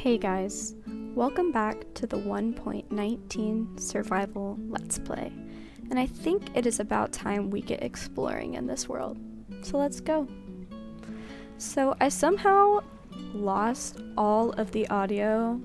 Hey guys, welcome back to the 1.19 Survival Let's Play, and I think it is about time we get exploring in this world, so let's go. So I somehow lost all of the audio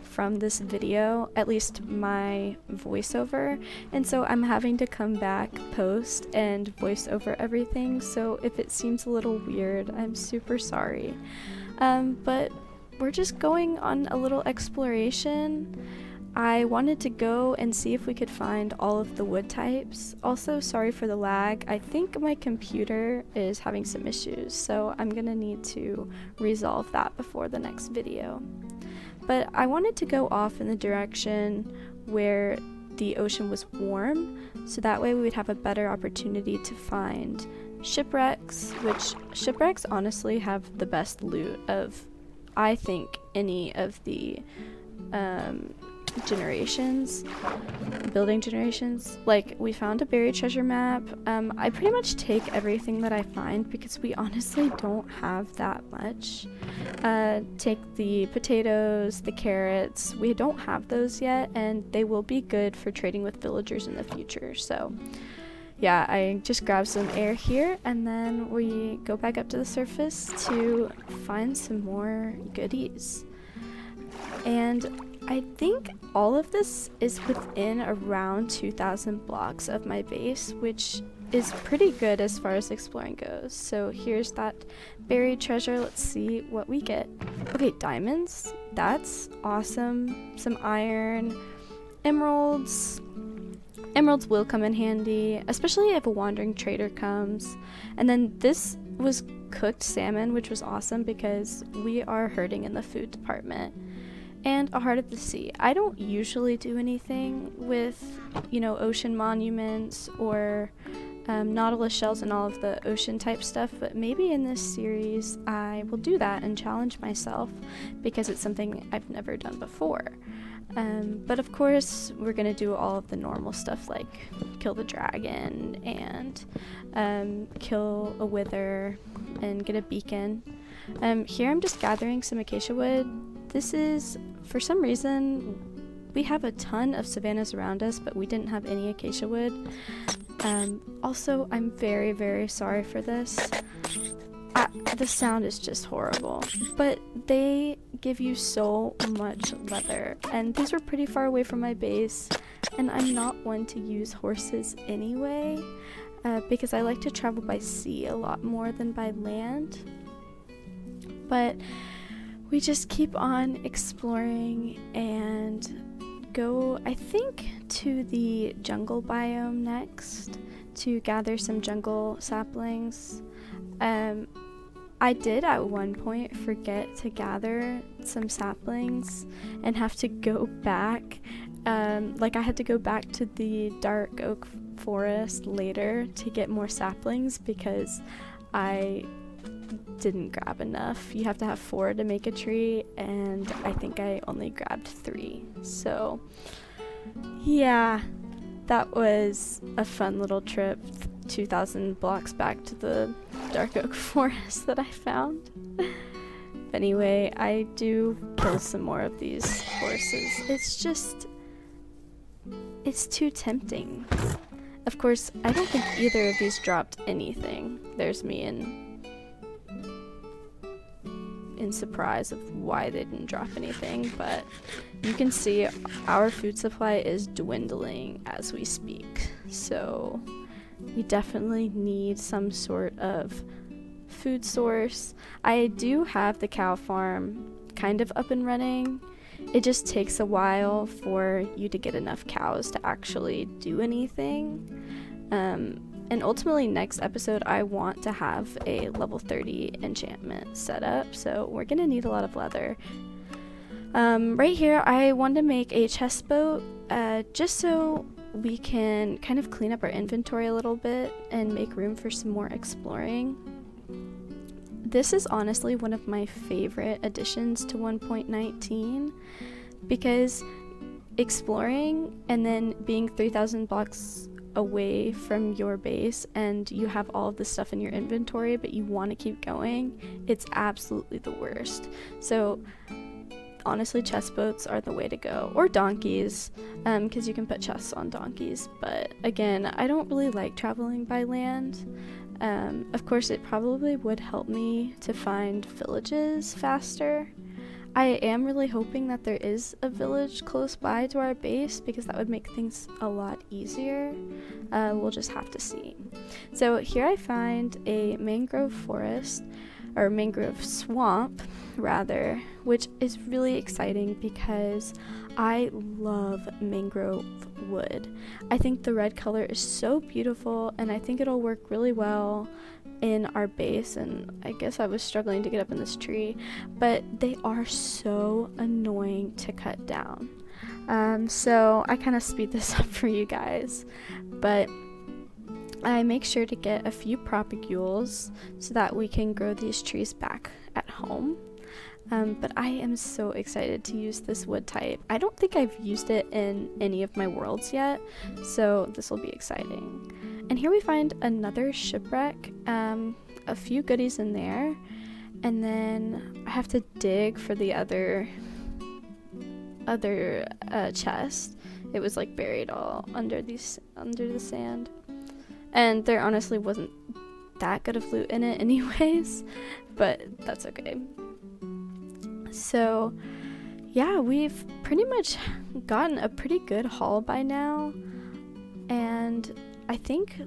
from this video, at least my voiceover, and so I'm having to come back post and voice over everything, so if it seems a little weird, I'm super sorry. But we're just going on a little exploration. I wanted to go and see if we could find all of the wood types. Also, sorry for the lag. I think my computer is having some issues, so I'm gonna need to resolve that before the next video. But I wanted to go off in the direction where the ocean was warm, so that way we would have a better opportunity to find shipwrecks, which shipwrecks honestly have the best loot of, I think, any of the building generations. Like, we found a buried treasure map. I pretty much take everything that I find because we honestly don't have that much. Take the potatoes, the carrots. We don't have those yet, and they will be good for trading with villagers in the future. So yeah, I just grabbed some air here, and then we go back up to the surface to find some more goodies. And I think all of this is within around 2,000 blocks of my base, which is pretty good as far as exploring goes. So here's that buried treasure. Let's see what we get. Okay, diamonds. That's awesome. Some iron, emeralds. Emeralds will come in handy, especially if a wandering trader comes. And then this was cooked salmon, which was awesome because we are hurting in the food department. And a heart of the sea. I don't usually do anything with, ocean monuments or nautilus shells and all of the ocean type stuff, but maybe in this series I will do that and challenge myself because it's something I've never done before. But of course, we're gonna do all of the normal stuff like kill the dragon and kill a wither and get a beacon. Here I'm just gathering some acacia wood. This is, for some reason, we have a ton of savannas around us, but we didn't have any acacia wood. Also, I'm very, very sorry for this. The sound is just horrible, but they give you so much leather, and these were pretty far away from my base, and I'm not one to use horses anyway, because I like to travel by sea a lot more than by land. But we just keep on exploring and go, I think, to the jungle biome next to gather some jungle saplings. I did at one point forget to gather some saplings and have to go back. I had to go back to the dark oak forest later to get more saplings because I didn't grab enough. You have to have 4 to make a tree, and I think I only grabbed 3. So yeah, that was a fun little trip, 2,000 blocks back to the dark oak forest that I found. But anyway, I do kill some more of these horses. It's too tempting. Of course, I don't think either of these dropped anything. There's me in surprise of why they didn't drop anything, but you can see our food supply is dwindling as we speak, so we definitely need some sort of food source. I do have the cow farm kind of up and running. It just takes a while for you to get enough cows to actually do anything. And ultimately, next episode, I want to have a level 30 enchantment set up, so we're gonna need a lot of leather. Right here, I want to make a chest boat, just so we can kind of clean up our inventory a little bit and make room for some more exploring. This is honestly one of my favorite additions to 1.19 because exploring and then being 3,000 blocks away from your base and you have all of this stuff in your inventory but you want to keep going, it's absolutely the worst. So honestly, chess boats are the way to go, or donkeys, because you can put chests on donkeys. But again, I don't really like traveling by land. Of course, it probably would help me to find villages faster. I am really hoping that there is a village close by to our base, because that would make things a lot easier. We'll just have to see. So here I find a mangrove forest, or mangrove swamp rather, which is really exciting because I love mangrove wood. I think the red color is so beautiful, and I think it'll work really well in our base. And I guess I was struggling to get up in this tree, but they are so annoying to cut down. So I kind of speed this up for you guys, but I make sure to get a few propagules so that we can grow these trees back at home. But I am so excited to use this wood type. I don't think I've used it in any of my worlds yet, so this will be exciting. And here we find another shipwreck, a few goodies in there, and then I have to dig for the other chest. It was like buried all under the sand, and there honestly wasn't that good of loot in it anyways, but that's okay. So yeah, we've pretty much gotten a pretty good haul by now, and I think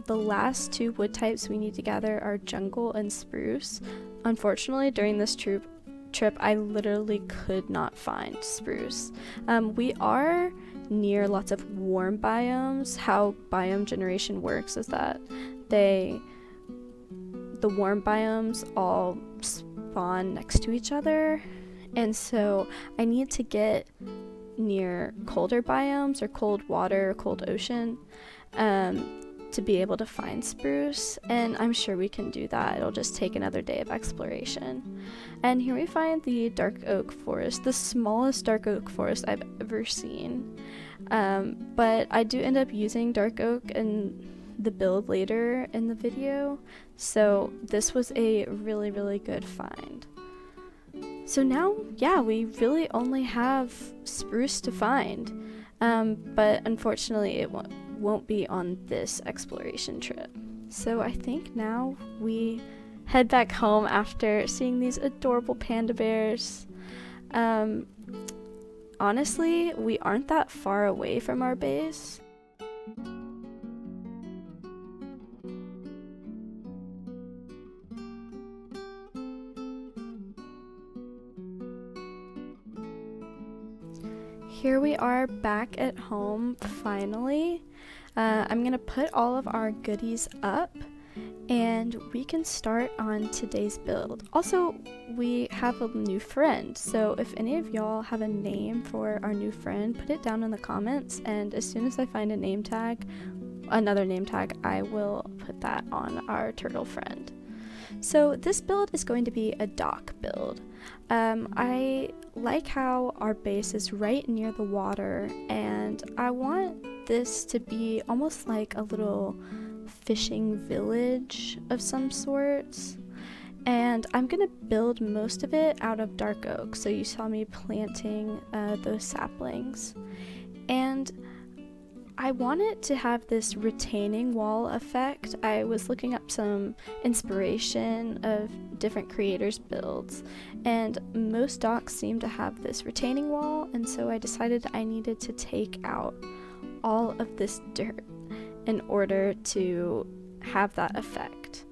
the last two wood types we need to gather are jungle and spruce. Unfortunately, during this trip I literally could not find spruce. We are near lots of warm biomes. How biome generation works is that the warm biomes all spawn next to each other, and so I need to get near colder biomes, or cold water, or cold ocean, to be able to find spruce, and I'm sure we can do that. It'll just take another day of exploration. And here we find the dark oak forest, the smallest dark oak forest I've ever seen. But I do end up using dark oak in the build later in the video, so this was a really, really good find. So now, yeah, we really only have spruce to find, but unfortunately it won't be on this exploration trip. So I think now we head back home after seeing these adorable panda bears. Honestly, we aren't that far away from our base. Here we are back at home finally. I'm gonna put all of our goodies up and we can start on today's build. Also, we have a new friend, so if any of y'all have a name for our new friend, put it down in the comments, and as soon as I find another name tag, I will put that on our turtle friend. So this build is going to be a dock build. I like how our base is right near the water, and I want this to be almost like a little fishing village of some sorts. And I'm gonna build most of it out of dark oak, so you saw me planting those saplings. And I want it to have this retaining wall effect. I was looking up some inspiration of different creators' builds, and most docks seem to have this retaining wall, and so I decided I needed to take out all of this dirt in order to have that effect.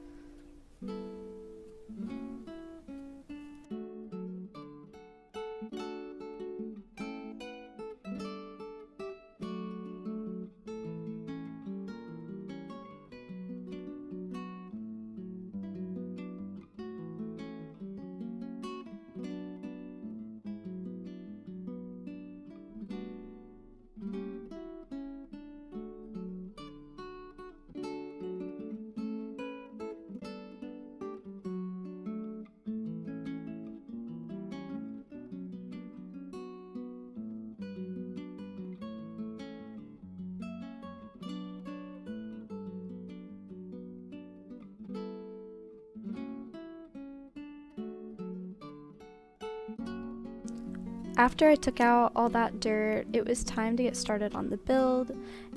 After I took out all that dirt, it was time to get started on the build,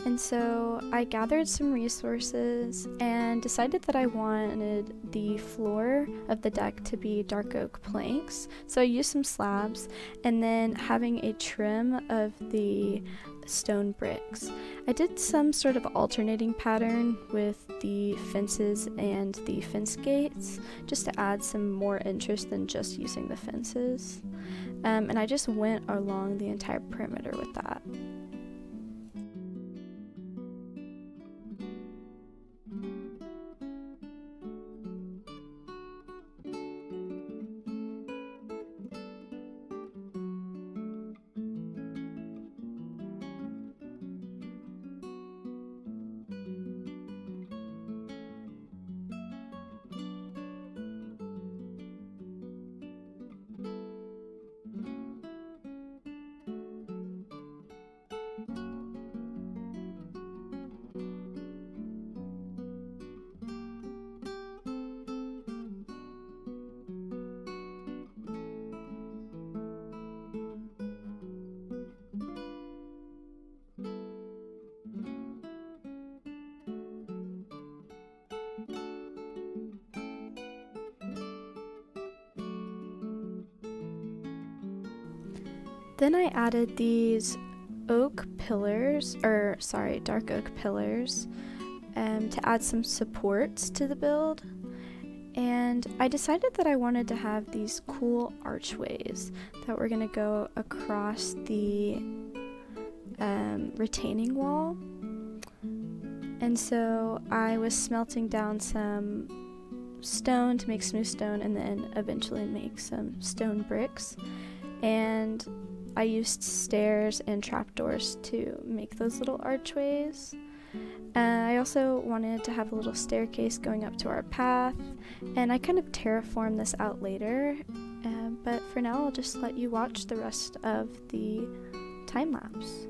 and so I gathered some resources and decided that I wanted the floor of the deck to be dark oak planks. So I used some slabs and then having a trim of the stone bricks. I did some sort of alternating pattern with the fences and the fence gates just to add some more interest than just using the fences. And I just went along the entire perimeter with that. Then I added these dark oak pillars, to add some supports to the build. And I decided that I wanted to have these cool archways that were going to go across the retaining wall. And so I was smelting down some stone to make smooth stone and then eventually make some stone bricks. And I used stairs and trapdoors to make those little archways. I also wanted to have a little staircase going up to our path, and I kind of terraformed this out later, but for now I'll just let you watch the rest of the time lapse.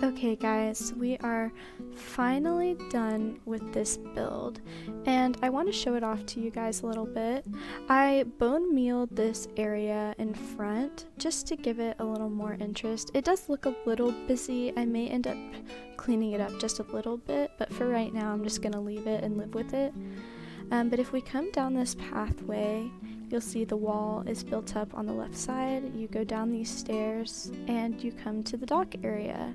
Okay guys, we are finally done with this build, and I want to show it off to you guys a little bit. I bone mealed this area in front just to give it a little more interest. It does look a little busy. I may end up cleaning it up just a little bit, but for right now I'm just going to leave it and live with it. But if we come down this pathway, you'll see the wall is built up on the left side. You go down these stairs and you come to the dock area.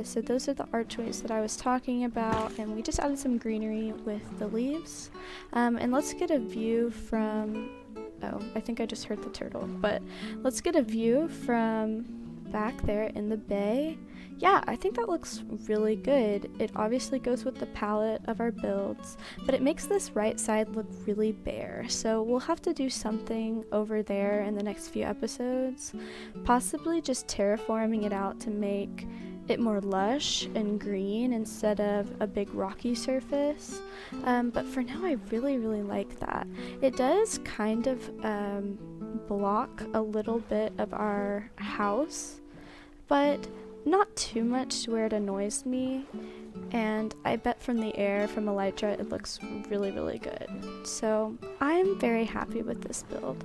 So those are the archways that I was talking about, and we just added some greenery with the leaves. And let's get a view from, oh, I think I just heard the turtle, but let's get a view from back there in the bay. Yeah, I think that looks really good. It obviously goes with the palette of our builds, but it makes this right side look really bare. So we'll have to do something over there in the next few episodes, possibly just terraforming it out to make it more lush and green instead of a big rocky surface. But for now, I really like that. It does kind of block a little bit of our house, but not too much to where it annoys me, and I bet from the air, from Elytra, it looks really good. So I'm very happy with this build.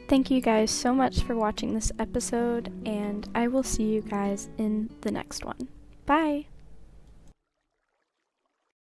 Thank you guys so much for watching this episode, and I will see you guys in the next one. Bye!